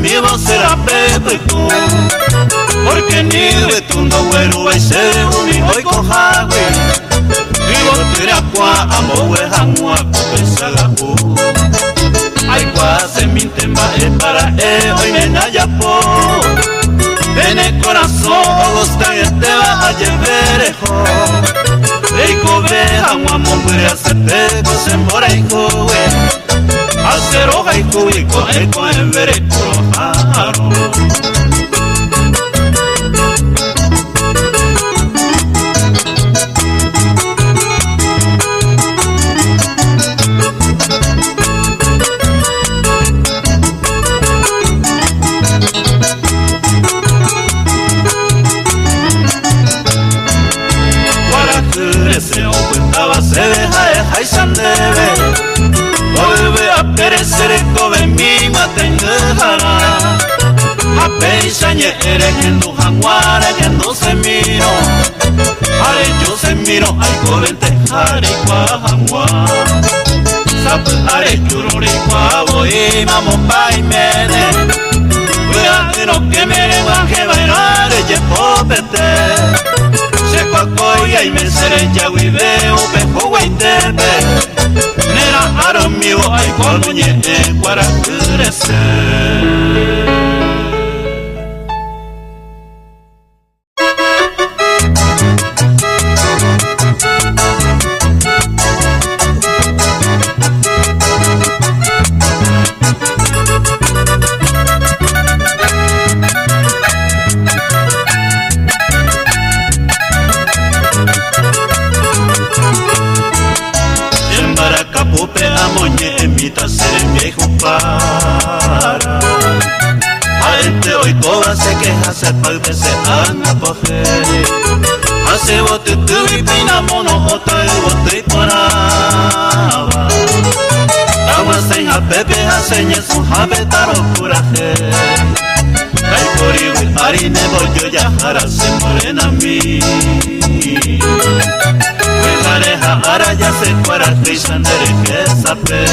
mi voz será pepeco, porque ni betundo güero hay ser uni hoy cojagüe, y botere aqua amogüe hangua copesaga ay guase mi temba para hoy nena ya po, en el corazón gusta que te va a lleverejo, rico ve hangua mogüe hacerte cose mora hijo hacer hoja y cubico eco en ver projaro. Guaracurese o cuentaba se deja y sandebe. Vuelve a perecer el joven mi matengara a peisañe eres en tu janguara que no se miro are yo se miro ay joven te jare qua jangua sap are chururi qua voy mamo pai mene cuidado que me baje bailar ye popete se cuacoya y me seré ya veo pejo guaitepe nera aro mío ay coloñe guaracurese. Se palpe se anda pofere hace bote tu y pina mono ota y bote y poraba aguas en a pepe haseñe su habetaro curaje ay coriwi harine bollo ya jara se morena mi pareja ara ya se cuara crisandere que sape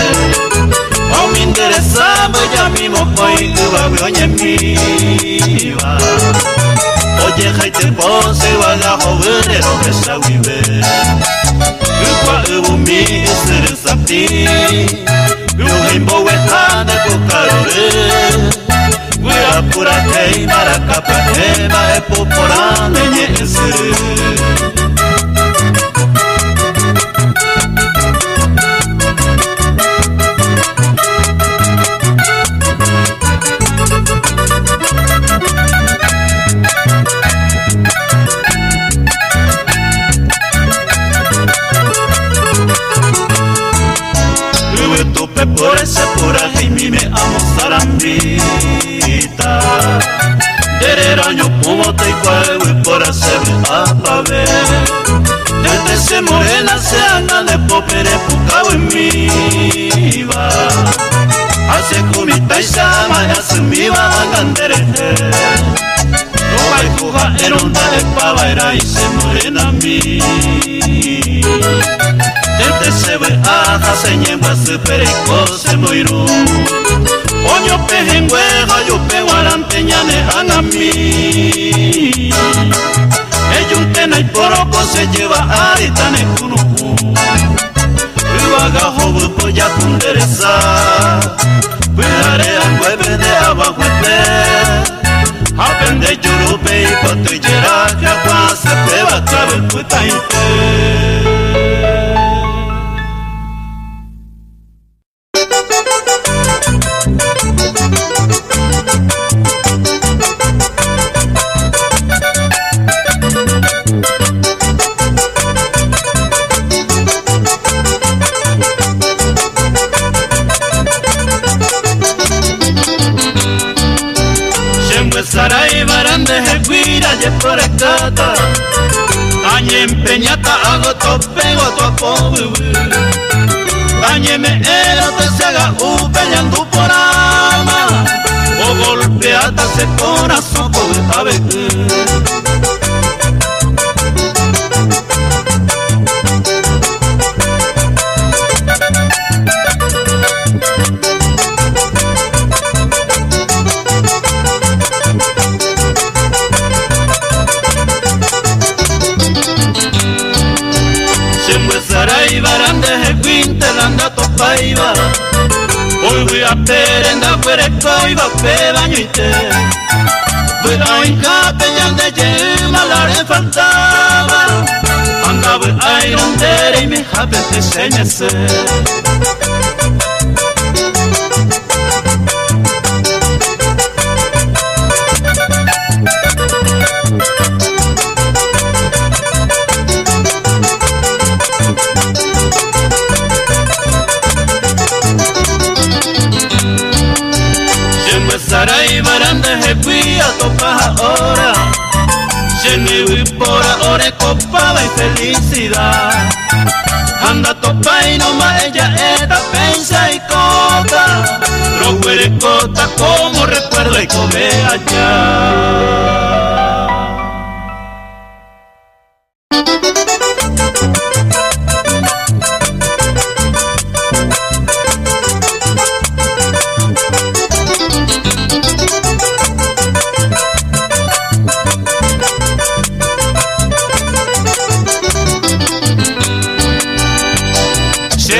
o me interesa ya mismo hoy uva oye mi va oye jaite pose vaga jovenero que se vive uva uva mi ser sapti uva imbo wejana cucarore uva pura que maracapa que va epopora meñese. Por ese puraje y mi me amo zarambita dereraño como te cuelgo por hacerme a ver desde se morena se anda de popere pucao en mi va hace comita y sama y hace mi va a gandere no hay cuja era un dale pava era y se morena mi desde se ve aja se ñemba se perico se moirú oño pejengüeja yo pego aranteñane a mí ellos tena y poroco se lleva aritane kunuku uvaga hobu poya kunderesa cuidare angüebe de abajo apende yurupe y potillera que agua se peba trabe el putainte. Sarai barande guira ye por acá añe empeñata hago topego topo añe me era te se haga peleando por ama o golpeata se corazón por a ver a perenda puerco y va pe bañuite. Pero en capellán de yema la le faltaba. Andaba iron dere y me japete señese. Sarai baranda he fui a topa ahora. Llené vi por ahora copada y felicidad. Anda topa y no más ella esta pensa y cota. Roguere cota como recuerda y come allá.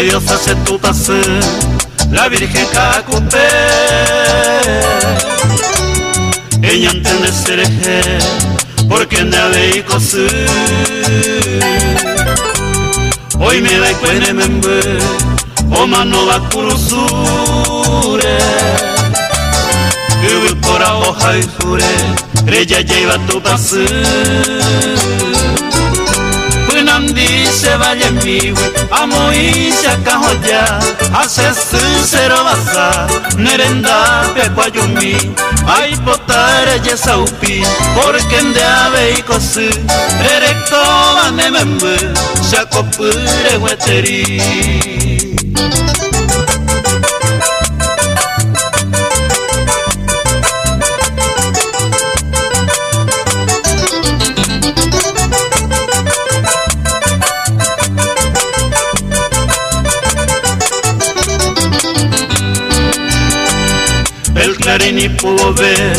Dios hace tu pase, la Virgen Cacupé. Ella entiende ser eje, porque nave y cosí. Hoy me da y cuene membe, o mano va curusure. Que por a hoja y jure, ella lleva tu pase. Nandi se vaya en mi amo y se acajo ya. Hace sincero basa, nerenda pecuayumi. Ay potare ya saupi, porque en de ave y cosí. Erecto vane membe, se acopure hueteri. El Clarín y pudo ver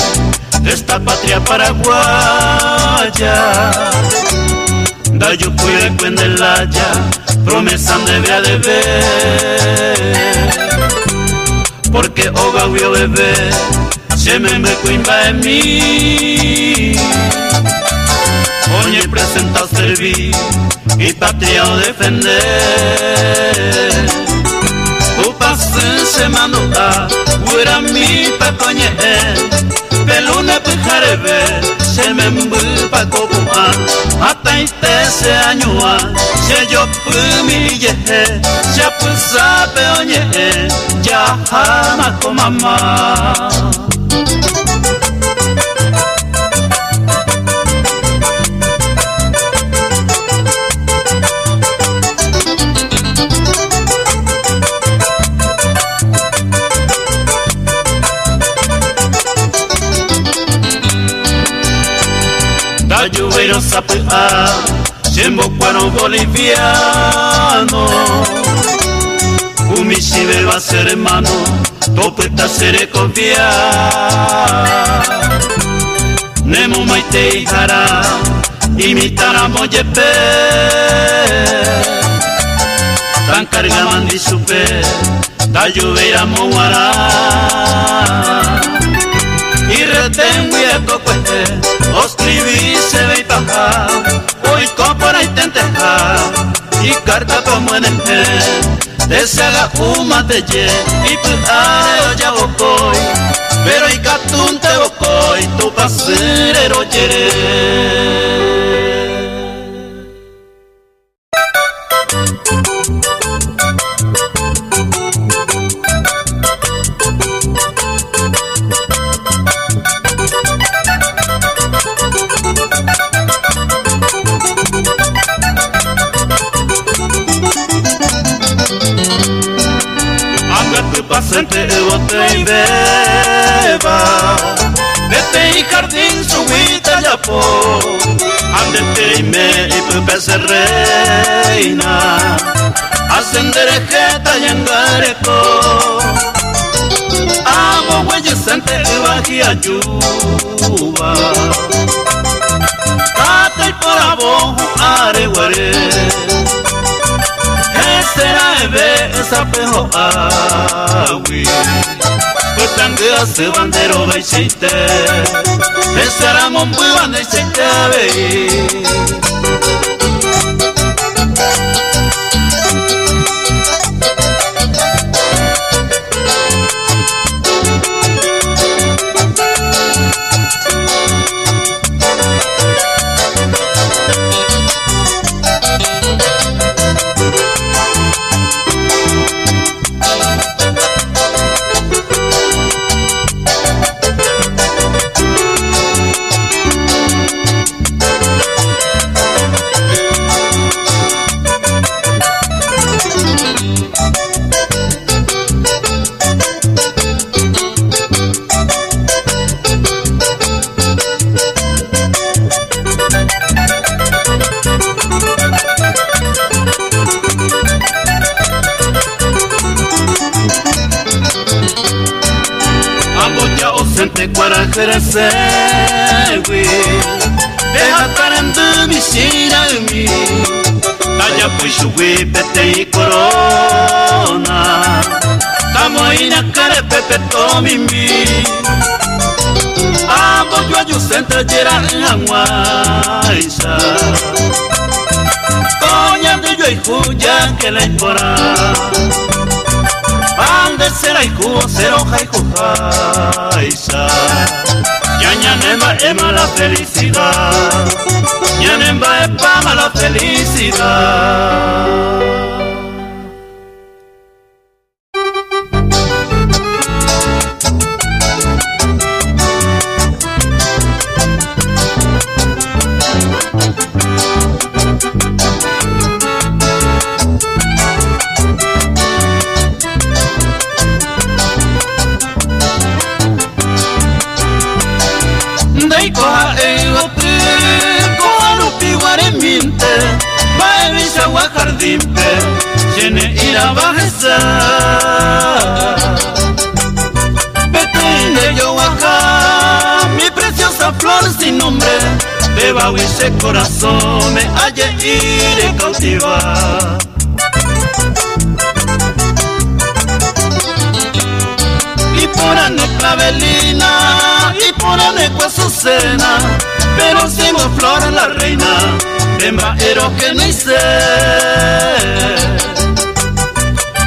esta patria paraguaya. Da yo cuide cuende la ya, promesa debe de ver. Porque oga vio bebé, se me cuimba en mí. Oye presenta servir y patria o defender. Se manduta, huera mi pacoñe, peluna pijarebe, se me mbupa copuma, hasta este se añua, se yo pumi yehe, se pusa peoñe, ya jamás con mamá. Ayuveiro sapea, chembo cuano boliviano. Umishibe va a ser hermano, topeta seré confiar. Nemo maite y jara, imitara moyepe. Tan carga mandi supe, da Ayuveira moara. Y retengo y eco cueste, oscribí se ve y paja, hoy compara y tenteja, y carta como en el deshaga umate ye, y pujareo ya bocoy, pero y catunte bocoy, tu paserero yere. Pasente bote y beba, vete y jardín subita ya po, andete y me y pepe se reina, ascendere jeta y engareco, amo güeyes sente y baji ayuba, cata y por abojo areguare. Será ebe esa pejo awi. Tanga se bandero baixite Esara mombu banda isaite abei Sewi Deja taranda mi shirami Taya pushwe pete y corona Tamo ina care pepe tomimi Abo yo ayusenta jera angwaisa Coña de yo y juya que la impora Ande será y jugo seroja y jujaisa Ñanemba ema la felicidad Ñanemba epama la felicidad Tiene ir a bajeza Petine yo acá Mi preciosa flor sin nombre Debajo ese corazón Me halle ir y cautivar Y por ane clavelina Y por ane Azucena Pero si mo flor la reina Demba ero que no hice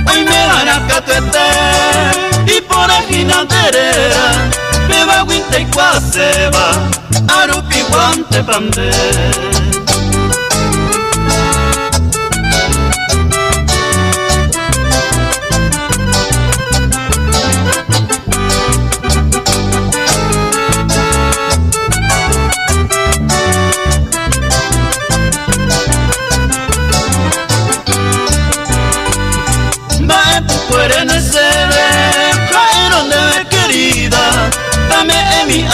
Hoy me hará catuete Y por agina derea Beba guinte y cuaseba Arupi guante pande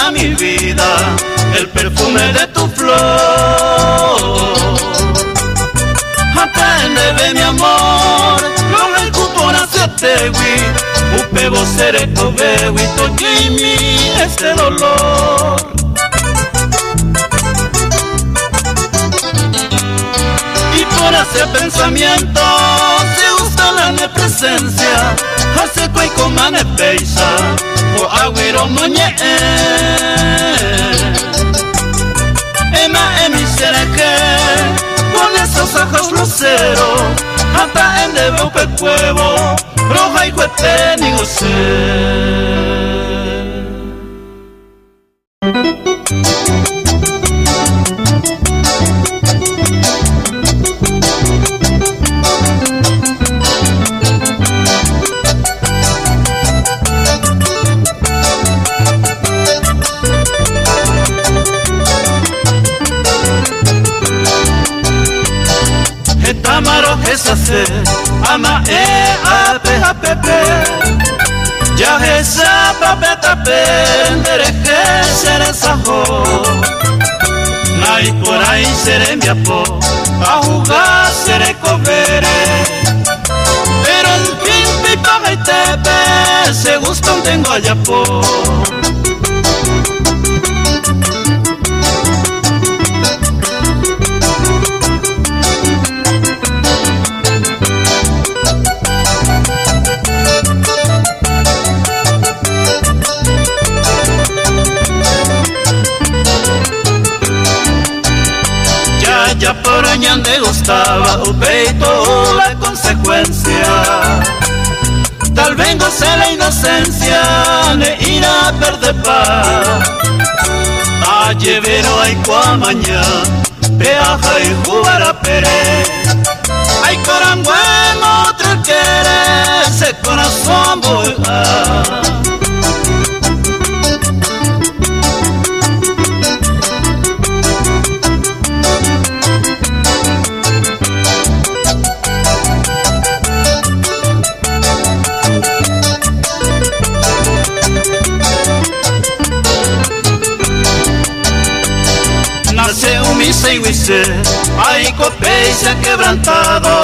A mi vida el perfume de tu flor Atendebe mi amor Lo el cupón hacia tewi Upe vocere cobewi Toyimi este dolor Y por ese pensamiento Se gusta la presencia Hace cuay comane peisa O agüero moñe Ema emi sereke Con esos ojos luceros Hasta en de bope cuevo Roja y cuete ni gocé Ama ape apepe Ya esa papeta pendereje seresajo Nai por ahí seré mi apo A jugar seré covere Pero el pimpi paga y tepe Se gustan tengo allá por ya por añande gustaba o peito la consecuencia. Tal vez goce la inocencia ne irá a perder paz. A llevero hay cuamaña peaja y jugar a pere. Hay corangueno otro quiere ese corazón voy a. Nace un misa y huise, hay copé se ha quebrantado,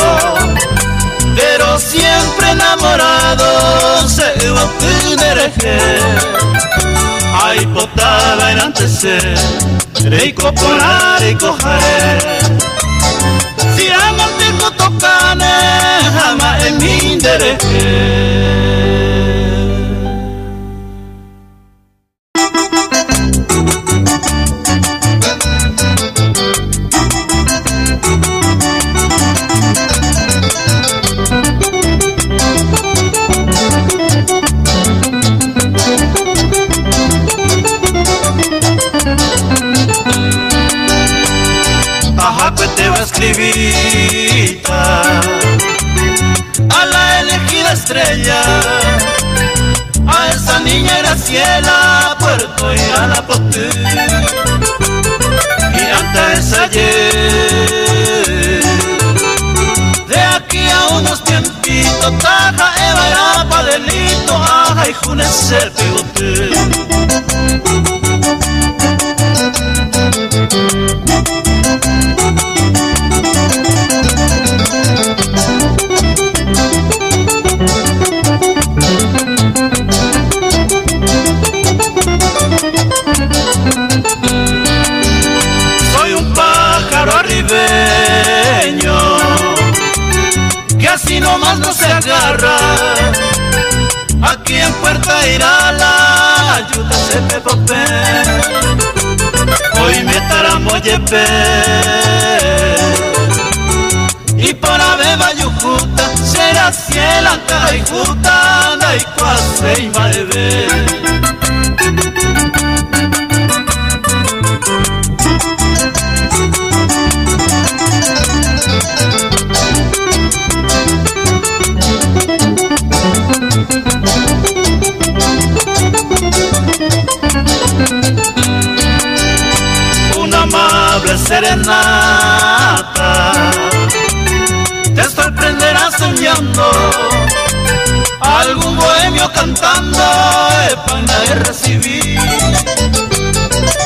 pero siempre enamorado se va a tener. Hay potada en anteser, reico ponar y cojaré. Si aman tipo tocane, jamás en mi interés. Escribita a la elegida estrella, a esa niña Graciela, Puerto y a la Potí. Y antes ayer, de aquí a unos tiempitos, taja Eva era pa' delito, aja y Junes se pegote. Soy un pájaro arribeño que así nomás no se agarra. Aquí en Puerta Irala, ayuda se me popé. Hoy me taramoyepe y para beba yujuta será ciela y juta y cuase y malve. Una amable serenata te sorprenderá soñando, algún bohemio cantando pana de recibir.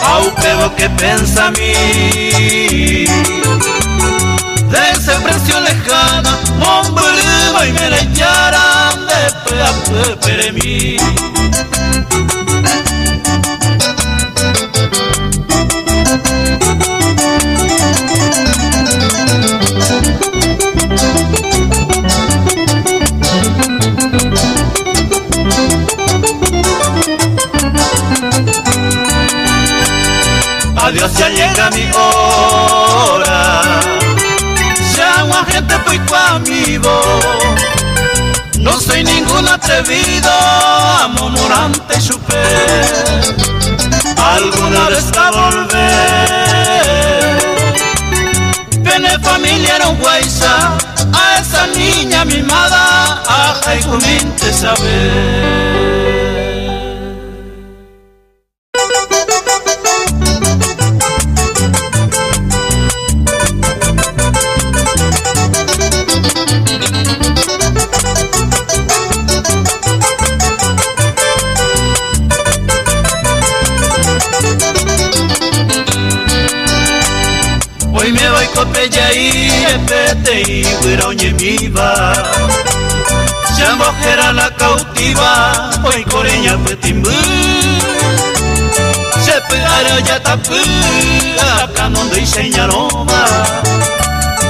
Au pebo que pensa a mí de ese precio lejano, Mombuluba y Mereyaran de pe a peremí. Adiós, ya llega mi hora. Llamo gente pues conmigo. No soy ningún atrevido, amorante chupé. Alguna vez a volver. Pene familia era un guaysa, a esa niña mimada, aja y comente saber. Hoy me voy copella y pete y huiroñe miva. Ya mojera la cautiva, hoy coreña petimbu. Se pegara ya tapu, acá donde y señaloma.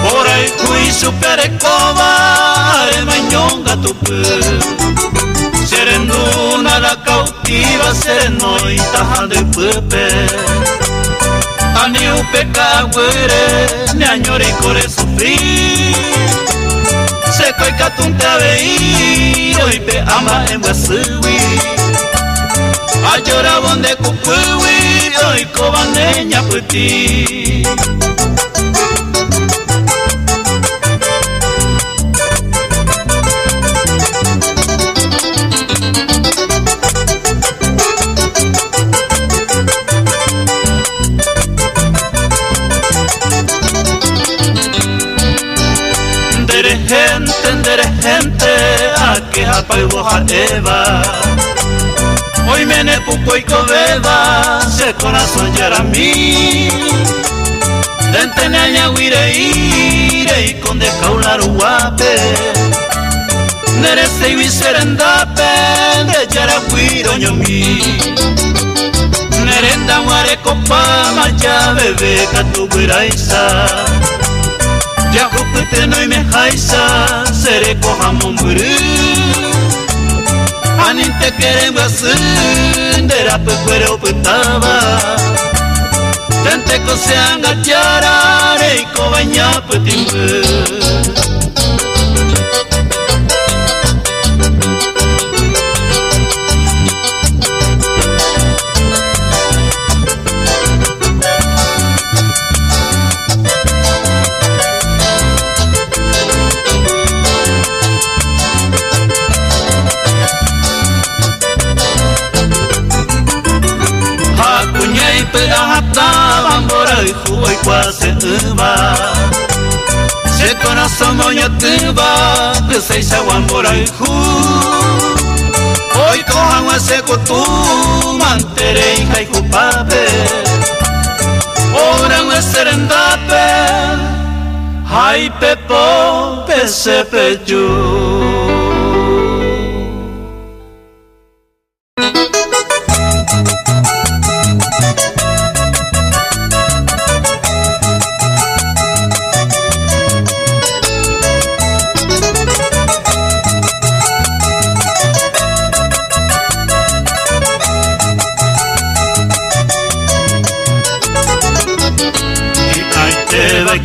Por ahí cui superecova, el mañonga tupu. Serenduna la cautiva, sereno y tajando y pepe. Ani upeka were, ne añore core sufrir. Se koi katunte avei, oi pe ama en wasui. Ayora bonde kupui, oi kobane nyaputi. Ndere gente, a que hapa y boja eva. Hoy mene pupo y cobeba, se corazón ya era mí. Dente neaña huire y con de caular guape. Nere se y serendape, de yara huiro ñomi. Nerenda muare copa, maya bebé, catu guiraisa. Ya jupete no y me jaisa, seré cojamon buru. Anin te queren basun, de la pecuere opetaba. Tente cose angachara, rey cobaña petimbe. Hoy cuase uva, se corazón moña tuva, que se isaguan por ahí ju. Hoy cojan ese cotu, mantere y caico pape. Ora un serendape, ay pepo, pese pecho.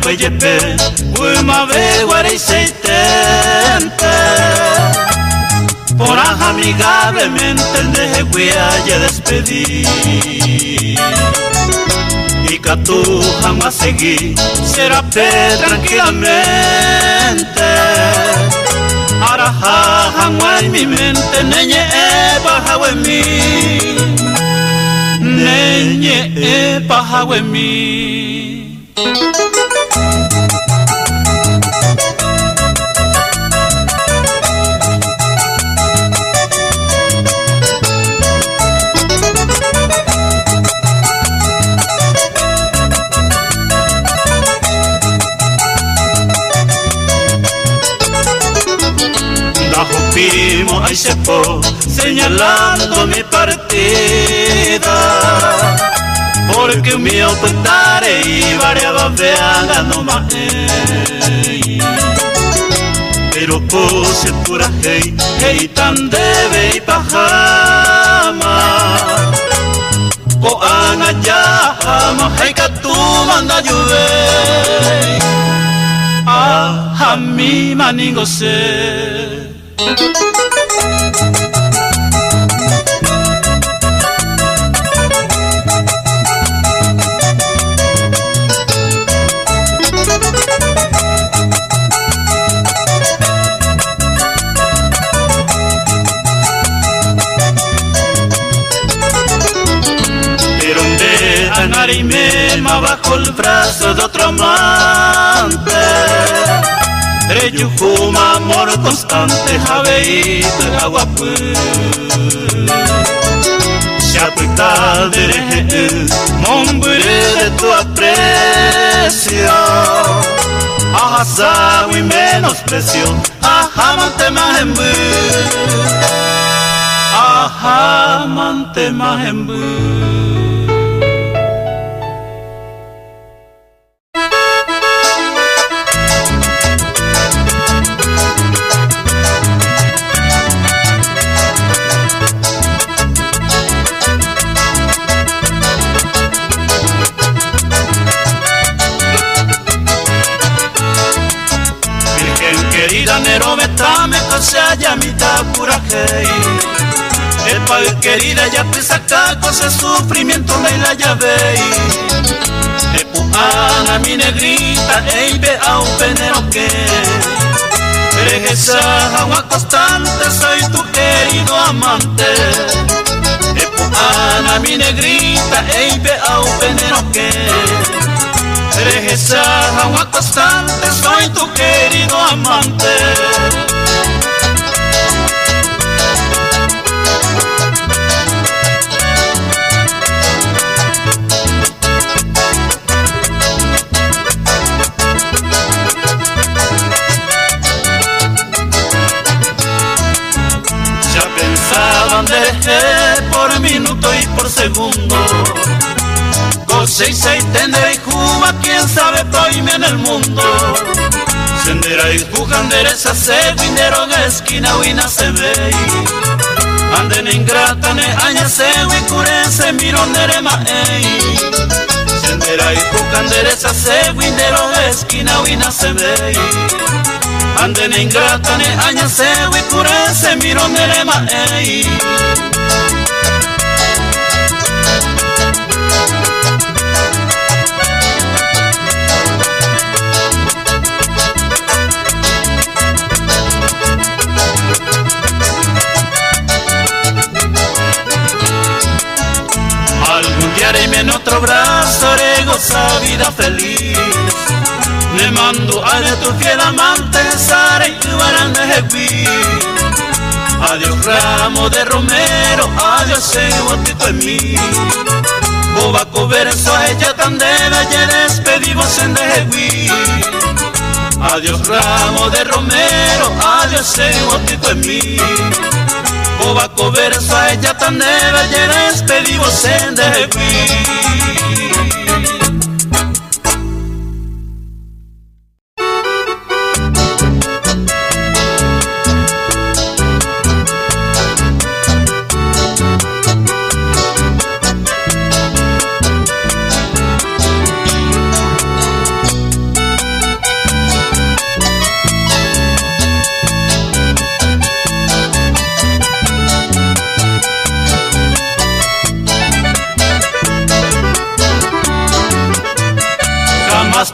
Yepe, uma ve guare y seitente. Por amigablemente deje cuya despedí. Y catu jamás seguí, será pe tranquilamente. Araja jamás en mi mente, neñe baja en mí. Neñe baja en mí. Ahí se fue señalando mi partida, porque un mío puntare y variaba veanga no más. Pero puse pura hey tan debe y pajama. Ko ana ya jama hey que tú manda llueve. Ah, a mi maningo se. Pero de anar y mema bajo el brazo de otro amante. Reyujuma amor constante, javeito agua Chapuita de Mombure de tu aprecio. Ajá, y menosprecio. Ajá, mante más en Ajá, mante más en Canero betame cosa llamita curajei. El padre querida ya te saca cosa sufrimiento la ya vei. Ana mi negrita ei be au penero que. Eres agua constante, soy tu querido amante. Ana mi negrita ei be au penero que. Eres agua constante, soy tu querido amante. Ya pensaban de por minuto y por segundo. Seis tendrá y Cuba, quién sabe prohibir en el mundo. Sendera y bujanderesa se vindero de esquina huina se ve. Anden ingrata ne aña se cure se miro nerema ei. Sendera y bujanderesa se vindero de esquina huina se ve. Anden ingrata ne aña se cure se miro nerema ei. En otro brazo haré gozar vida feliz. Le mando a tu fiel amante Sara y tu barán de Jepi. Adiós ramo de romero, adiós botito en mí. Bobaco verso a ella tan debe y despedimos en de Jepi. Adiós ramo de romero, adiós botito en mí. Bobaco verso a ella tan debe y despedimos en de Jepi.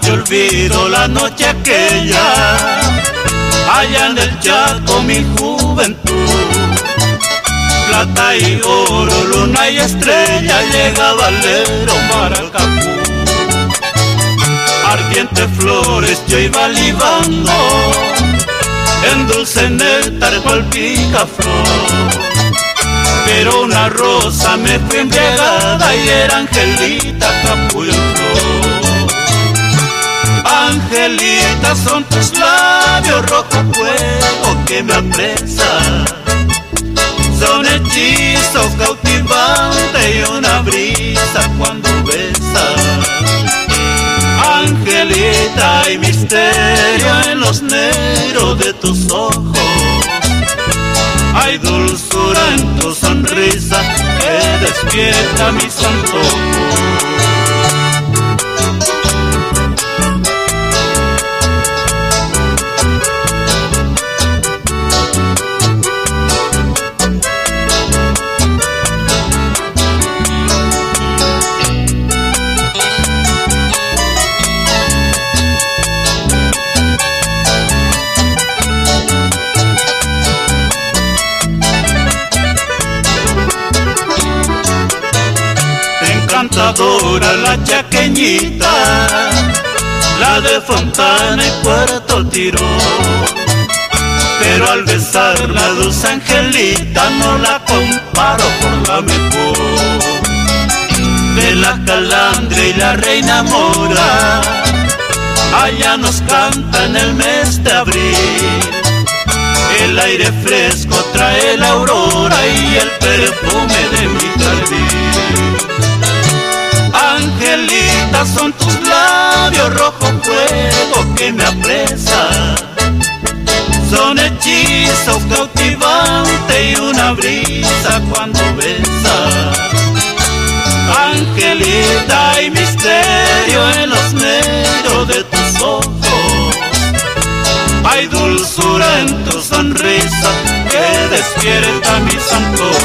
Te olvido la noche aquella, allá en el Chaco mi juventud. Plata y oro, luna y estrella, llega Valero Maracapú. Ardientes flores yo iba libando, en dulce néctar cual picaflor. Pero una rosa me fue embriagada y era Angelita capullo en flor. Angelita, son tus labios rojo fuego que me apresan. Son hechizos cautivante y una brisa cuando besas. Angelita, hay misterio en los negros de tus ojos. Hay dulzura en tu sonrisa que despierta mis antojos. Encantadora la chaqueñita, la de Fontana y Puerto Tirón. Pero al besar la dulce Angelita no la comparo con la mejor. De la Calandria y la Reina Mora, allá nos canta en el mes de abril. El aire fresco trae la aurora y el perfume de mi jardín. Angelita, son tus labios rojo fuego que me apresan. Son hechizos cautivante y una brisa cuando besas. Angelita, hay misterio en los negros de tus ojos. Hay dulzura despierta mis antojos.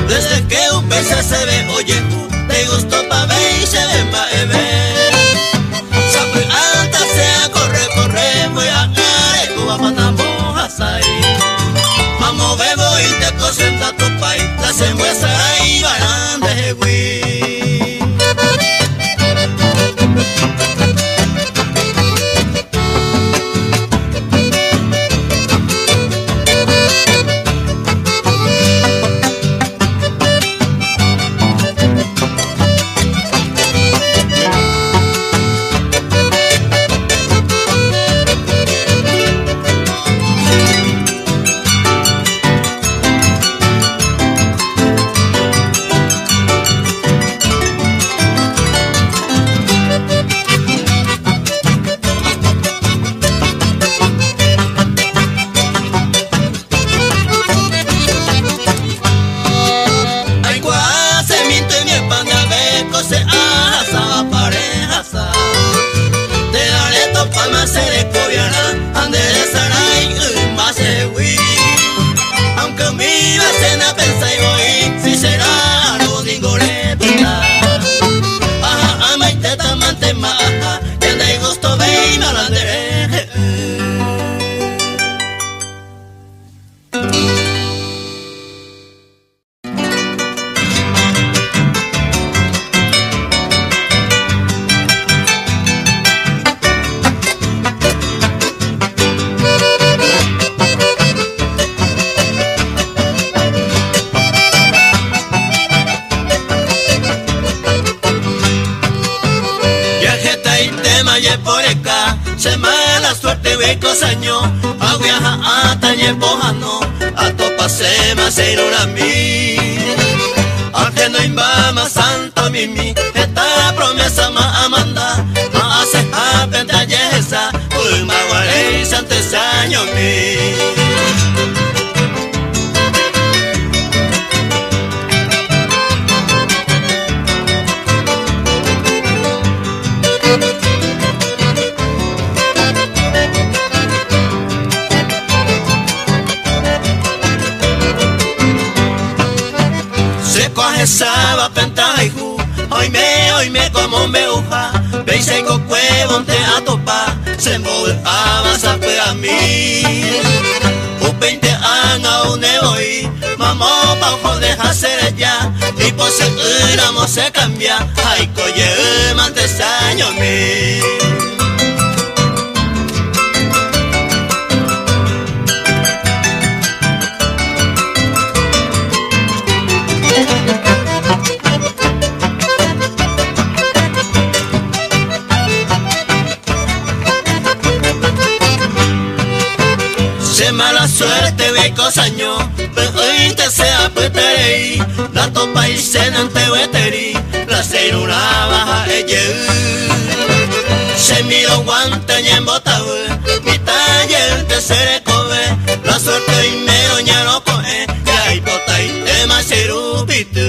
Desde que un pez se ve, oye, te gustó pa' ver y se ve pa' ver. Sapo alta sea, corre, corre, voy a caer, tú vas pa' tambojas ahí. Vamos, bebo y te cosenta tu país, la sembuesa ahí, van de güey. Se mala suerte ve cosaño, aguiaja atañe pojano, a topa se me hace una mi. Aunque no imbama santo mimi, esta promesa ma amanda, ma hace a pentalleza, ulma guarey santes años mi. Saba pentaihu, hoy me como me uja, veis el cuevo te atopa, se mueve avanza a mí. Un 20 años un hoy, mamá bajo deja ser ya, y por ser éramos se cambia, ay coye mantes años mi. Mala suerte ve cosaño, pero hoy te sea peterei, la topa y cena ante veteri, la cena una baja ella. Se miro guante y en botao, mi taller te se recoge, la suerte y me doña no coge, y hay bota y te más serupito.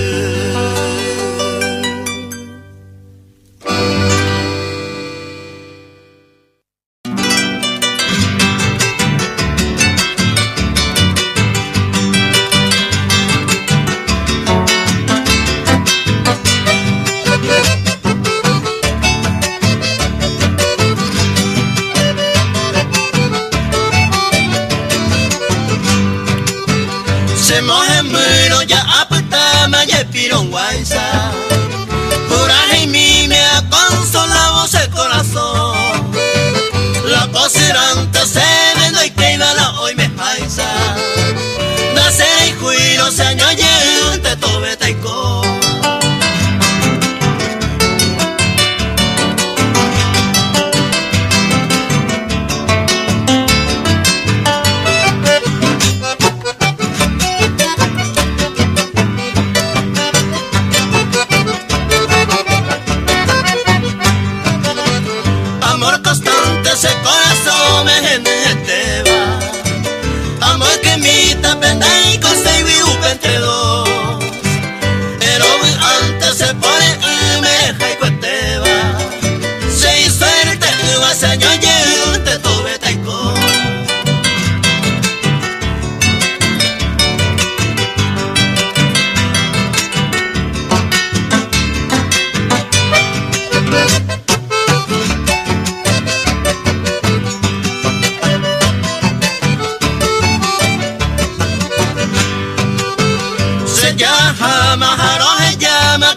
amor constante, ese corazón me geneteba. Amor que mi tapenda y cosa y vive entre dos. Pero antes se pone y me deja y cueteba. Se hizo el te va señor y te tuve taico. Se llama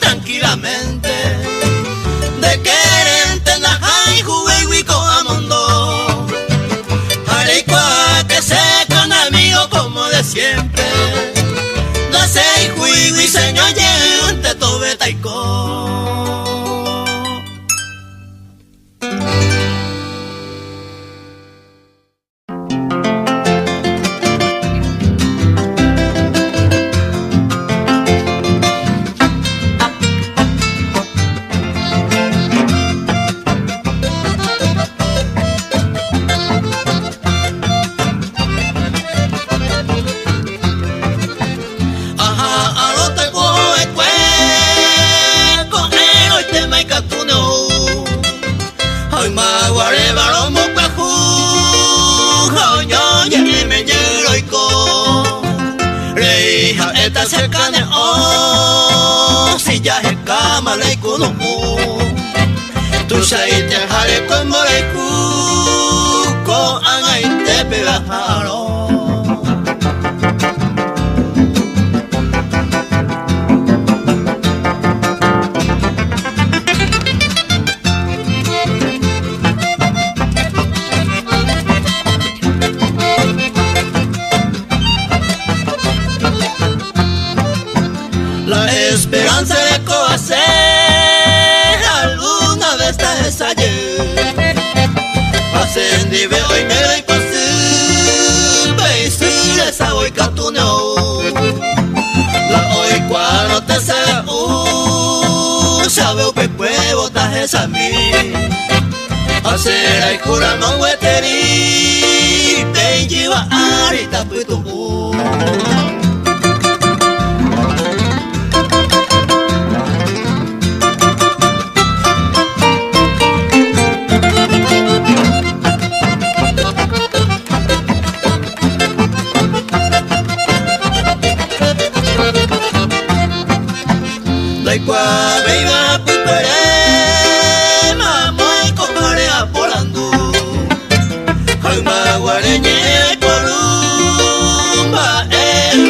tranquilamente. De querente najai jueguico a mundo. Areicua que se con amigo como de siempre. No sé juegui señor y te tuve taico. Esta cerca de si ya es cama la icono tu sai te jale con molecu con angai te pegajaro. La esperanza de cohacer alguna vez te desayé. Ascendí ve hoy me doy por si ve si les hago y catuneo. La hoy cuando te sale sabe o pepe botas esa mí. Hacer ay cura no hueteri te lleva ahorita puto. Daikwa beiba pupere mamai kopare apolandu. Hauma guareñe columba el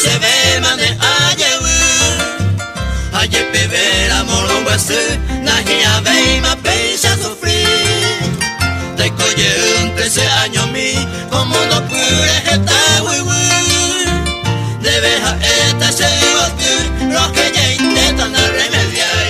se ve mane ayewu aye pevera moro wasu nahi ave ma pensa sufrir te coye un 13 años mi como no pude estar debes a esta se los que ya intentan remediar.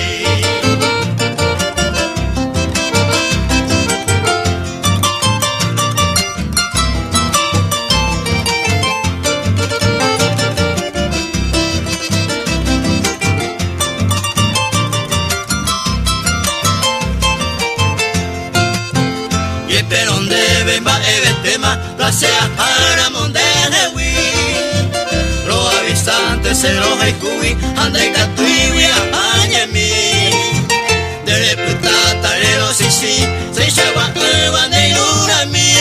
Pero debe va el tema la sea para mondewi lo avisantes se lo haikui ande gatui añemi de reputata lo sisi se lleva nueva de urami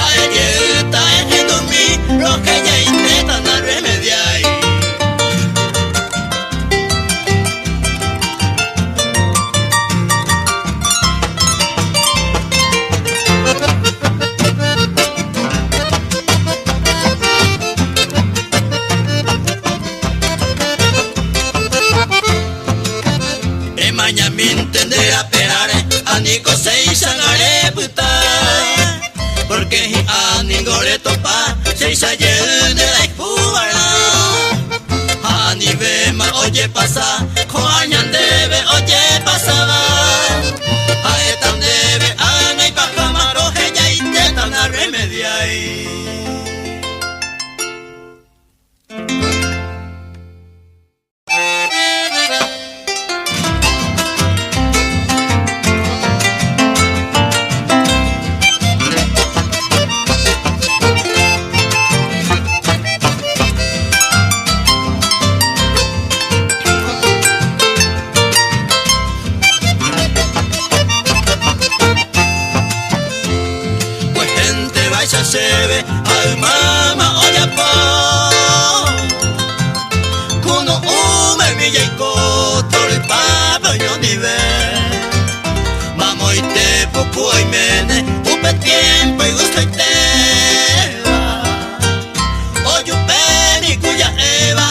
ayer está en dormi lo que ya intentan remediar. Entenderá perare aniko sei sanare puta porque aningo le topa sei sayel de la jugara ani ve ma oye pasa koañan debe oye pasaba aetan debe anai pajamaro ella intentan remediar. Se ve al mama oya pa kuno ume mi yeko tori papa yo ni ve mamo ite popo y mene upe tiempo y gusto ite oyu peni kuya eva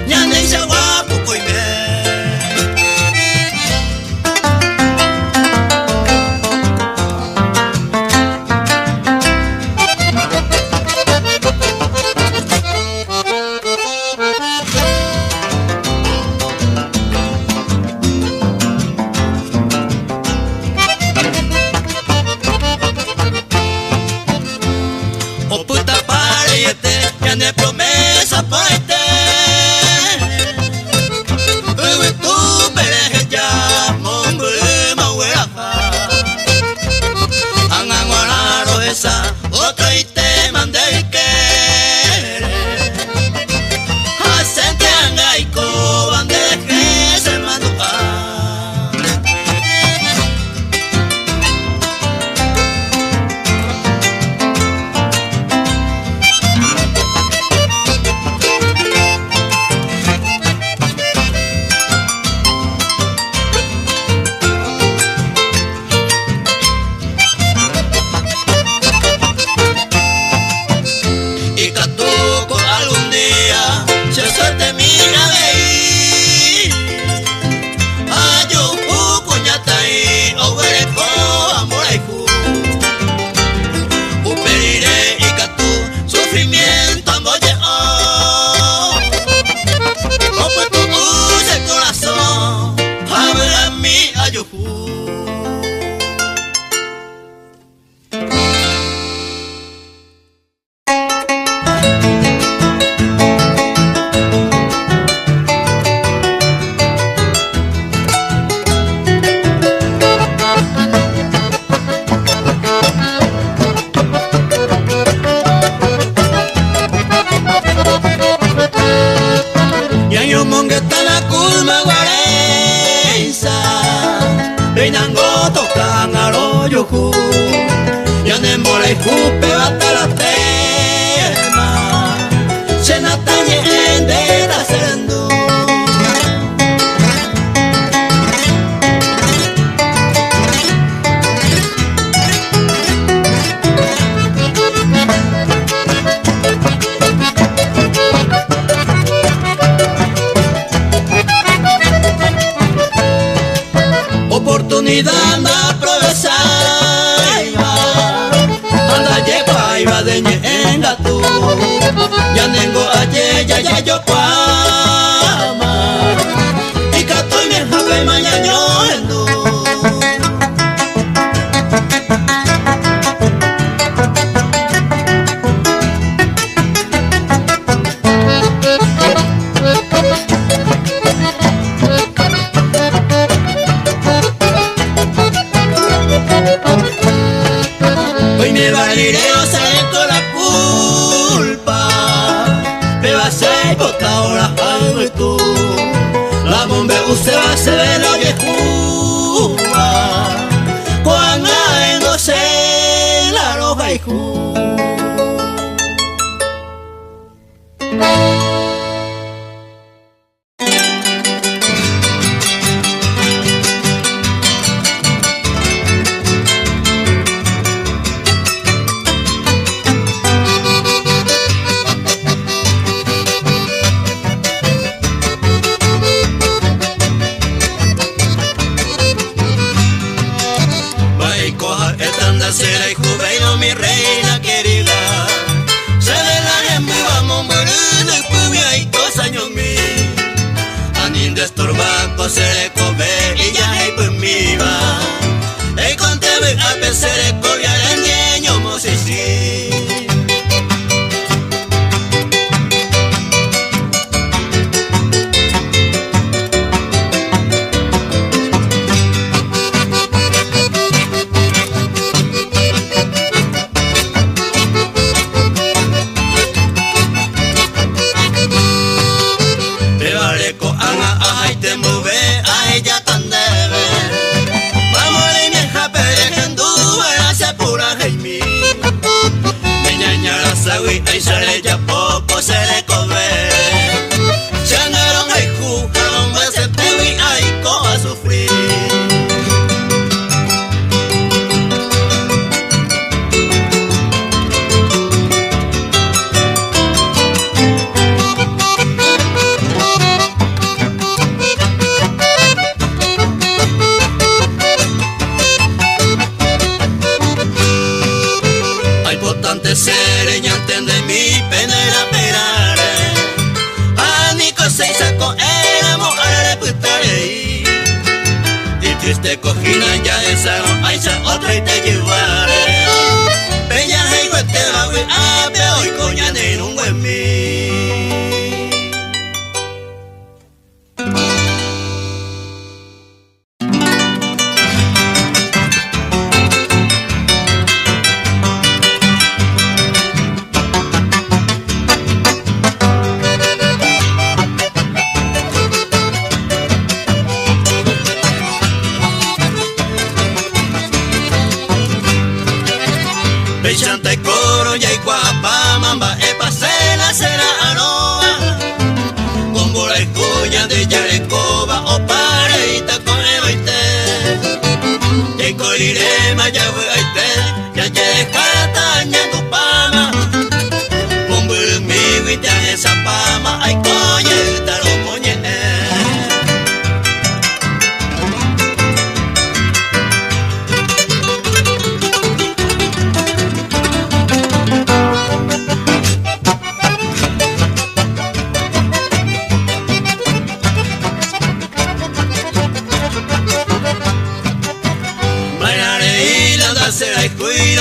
ya ne se guapo y me de promesa por este uy tu pereje ya mongo ma huera anganguararo esa otro y te mandé que hacente angaico bandeje se mandó Kupe batala tema Senatanye ende da serendu anda provesaiva, anda yepa iba de ñenga tú, ya nengo aye ya yo pama, y catoy me jabe mañana endo. Hoy me valiré o seré con la culpa, me va a ser bota ahora algo tú, la bomba usted va a ser la viejuga, cuando no se la roja y ju. Será y juvenil mi reina querida, se de la en viva mombrina y pubia y cosa años mi, anin de estorbaco se le come y ya hay pues mi va, y con te ve a pesar de cobiar el niño mosisi. Te mueve a ella tan debe, vamos a mi hija perejendu, se pura jaimi, me ñañara sagui, ahí sale ya poco se le come, se andaron ahí jugaron, se te vi ahí co a sufrir. Sereñante de mi pena era perare, anico se sacó el amor a reputare, y triste cojina ya esa no hay otra y te llevaré, peña y te va a ver hoy coña de un buen mí. Chanta y coro y guapa mamba e pase la cera anoa con bola y cuña de yarecoba o pareita con ebaite y colire maya hueite ya llega taña tu pama con mi guita esa pama ay coye taro moñe.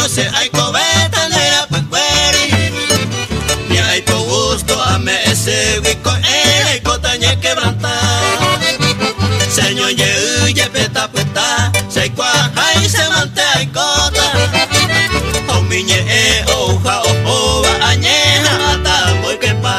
Se hay cobeta de la pecueri, ni hay por gusto a me ese huico el cotañe quebrantar. Señor ye peta peta, se cuaja y se mantea y cota. O miñe hoja o jova añeja hasta muy que pa.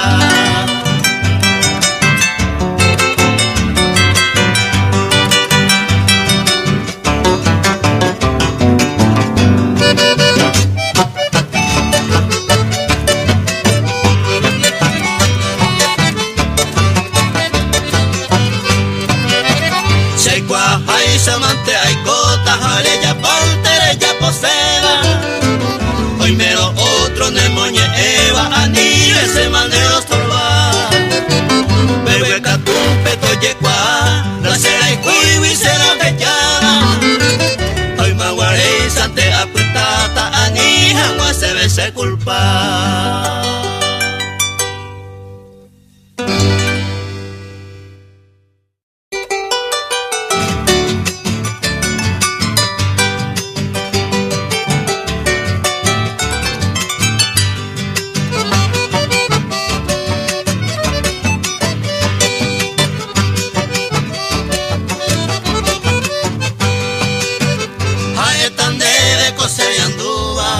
yandúa,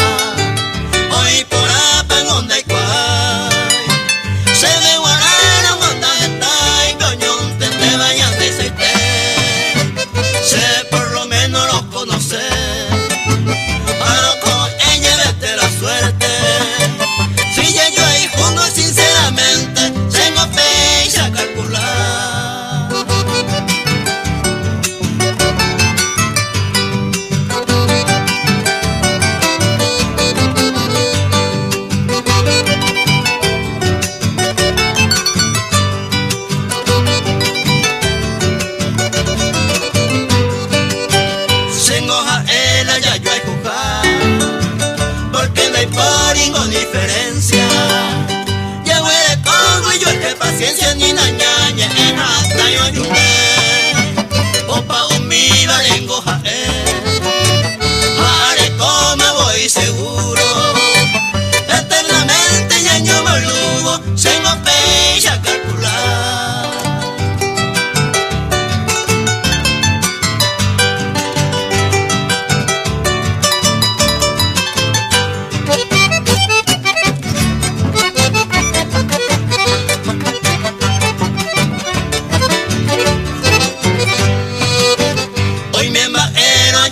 hoy por apan onda y cuay, se me guardaron onda está y coñón te vayan de aceite, sé por lo menos los conocer, para con ella vete la suerte, si ya yo ahí junto sinceramente, tengo fecha a calcular. Ya yo hay jugar, porque no hay por ninguna diferencia. Ya huele Congo y yo es que paciencia ni nañaña, en hasta yo ayudé. Opa un mi valengo haré como voy seguro. Eternamente ya yo me lugo, tengo fecha a calcular.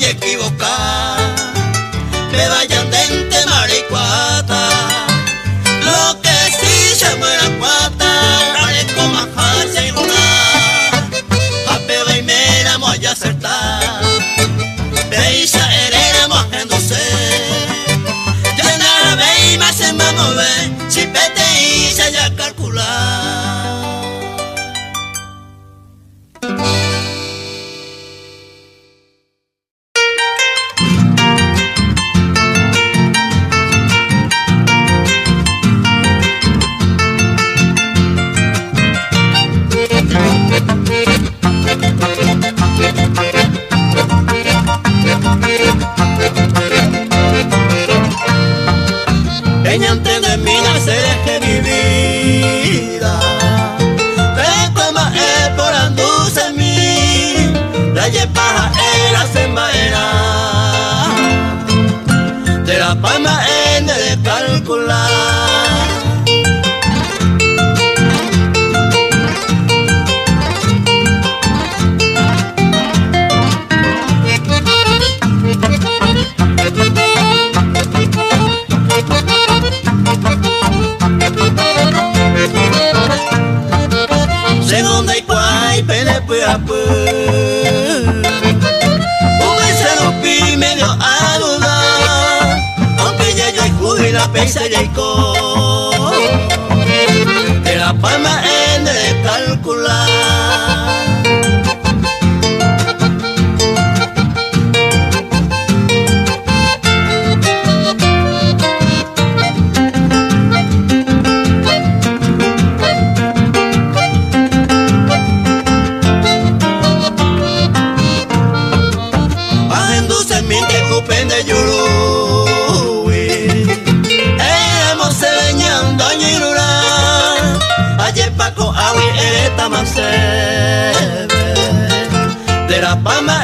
Equivocar, me vayan dente maricuata, lo que sí se muera cuata, haré como hace y una, a peba y mera voy a acertar, beisa herera mojándose, ya nada ve y más se va a mover, si pete y se haya calcular. Antes de mí nacer es que mi vida te coma por anduce en mí, la yepaja era sembaera, de la palma en de calcular. Segunda y cuay, pele puyapu, un cerupi medio a dudar, aunque ya yo hay jugo y la pesa y el co, de la palma en de calcular. De Yurui, éramos señando a Yirura, ayer Paco Awi era Tamasebe, de la Pama